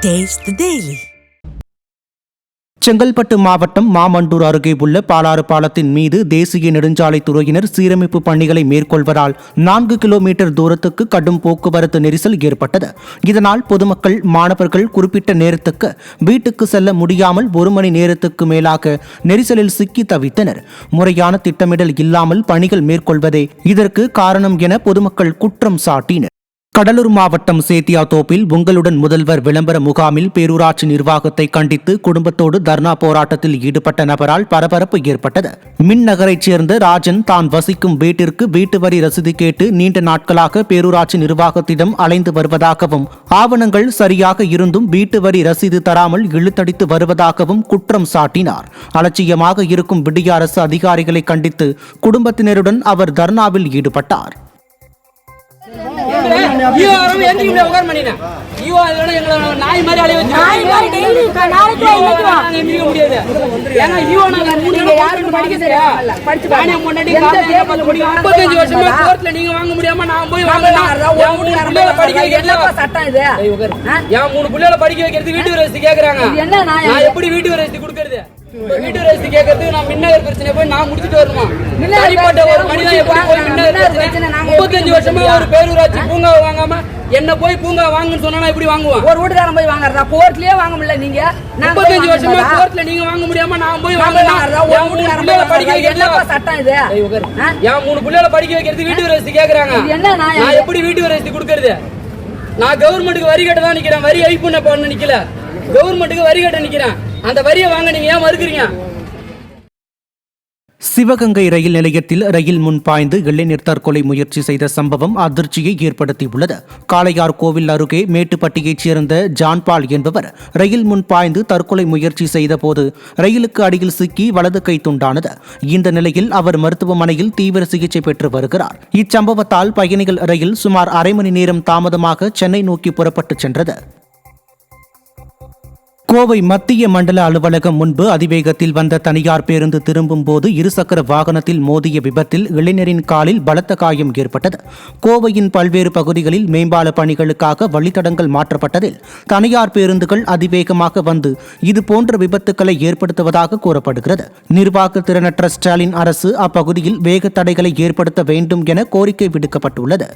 Taste the Daily. Chengalpattu மாவட்டம் மாமண்டூர் அருகே உள்ள பாலாறு பாலத்தின் மீது தேசிய நெடுஞ்சாலைத்துறையினர் சீரமைப்பு பணிகளை மேற்கொள்வதால் 4 கிலோமீட்டர் தூரத்துக்கு கடும் போக்குவரத்து நெரிசல் ஏற்பட்டது. இதனால் பொதுமக்கள், மாணவர்கள் குறிப்பிட்ட நேரத்துக்கு வீட்டுக்கு செல்ல முடியாமல் 1 மணி நேரத்துக்கு மேலாக நெரிசலில் சிக்கி தவித்தனர். முறையான திட்டமிடல் இல்லாமல் பணிகள் மேற்கொள்வதே இதற்கு காரணம் என பொதுமக்கள் குற்றம் சாட்டினர். கடலூர் மாவட்டம் சேத்தியாத்தோப்பில் உங்களுடன் முதல்வர் விளம்பர முகாமில் பேரூராட்சி நிர்வாகத்தை கண்டித்து குடும்பத்தோடு தர்ணா போராட்டத்தில் ஈடுபட்ட நபரால் பரபரப்பு ஏற்பட்டது. மின் நகரைச் சேர்ந்த ராஜன் தான் வசிக்கும் வீட்டிற்கு வீட்டு வரி ரசீது கேட்டு நீண்ட நாட்களாக பேரூராட்சி நிர்வாகத்திடம் அலைந்து வருவதாகவும், ஆவணங்கள் சரியாக இருந்தும் வீட்டு வரி ரசீது தராமல் இழுத்தடித்து வருவதாகவும் குற்றம் சாட்டினார். அலட்சியமாக இருக்கும் விடிய அரசு அதிகாரிகளை கண்டித்து குடும்பத்தினருடன் அவர் தர்ணாவில் ஈடுபட்டார். வீட்டு ரசீது கேட்கறதுக்கு நான் மின்னகர் பிரச்சனை போய் நான் முடிச்சுட்டு வரணுமா? தனிப்பட்ட ஒரு மனிதன் எப்படி போய் மின்னகர் பிரச்சனை? 35 வருஷமா ஒரு பேரூராட்சி பூங்கா வாங்காம என்ன போய் பூங்கா வாங்குன்னு சொன்னா எப்படி வாங்குவான்? ஒரு வீட்டுக்காரன் போய் வாங்குறதா? கோர்ட்லயே வாங்க முடியல. நீங்க 35 வருஷமா கோர்ட்ல நீங்க வாங்க முடியாம நான் போய் வாங்குறேன். படிக்க வைக்கிறது சட்டம் இது. என் 3 பிள்ளைகளை படிக்க வைக்கிறதுக்கு வீட்டு ரசீது கேக்குறாங்க. நான் எப்படி வீட்டு ரசீது கொடுக்கறது? நான் கவர்மெண்ட்டுக்கு வரி கட்ட தான் நிக்கிறேன். வரி ஐப்பு பண்ண நிக்கல, கவர்மெண்ட்டுக்கு வரி கட்ட நிக்கிறேன். அந்த வரியை வாங்க நீங்க ஏன் மறுக்கிறீங்க? சிவகங்கை ரயில் நிலையத்தில் ரயில் முன் பாய்ந்து இளைஞர் தற்கொலை முயற்சி செய்த சம்பவம் அதிர்ச்சியை ஏற்படுத்தியுள்ளது. காளையார் கோவில் அருகே மேட்டுப்பட்டியைச் சேர்ந்த ஜான்பால் என்பவர் ரயில் முன் பாய்ந்து தற்கொலை முயற்சி செய்தபோது ரயிலுக்கு அடியில் சிக்கி வலது கை துண்டானது. இந்த நிலையில் அவர் மருத்துவமனையில் தீவிர சிகிச்சை பெற்று வருகிறார். இச்சம்பவத்தால் பயணிகள் ரயில் சுமார் அரை மணி நேரம் தாமதமாக சென்னை நோக்கி புறப்பட்டு சென்றது. கோவை மத்திய மண்டல அலுவலகம் முன்பு அதிவேகத்தில் வந்த தனியார் பேருந்து திரும்பும் போது இருசக்கர வாகனத்தில் மோதிய விபத்தில் இளைஞரின் காலில் பலத்த காயம் ஏற்பட்டது. கோவையின் பல்வேறு பகுதிகளில் மேம்பால பணிகளுக்காக வழித்தடங்கள் மாற்றப்பட்டதில் தனியார் பேருந்துகள் அதிவேகமாக வந்து இதுபோன்ற விபத்துக்களை ஏற்படுத்துவதாக கூறப்படுகிறது. நிர்வாக திறனற்ற ஸ்டாலின் அரசு அப்பகுதியில் வேக தடைகளை ஏற்படுத்த வேண்டும் என கோரிக்கை விடுக்கப்பட்டுள்ளது.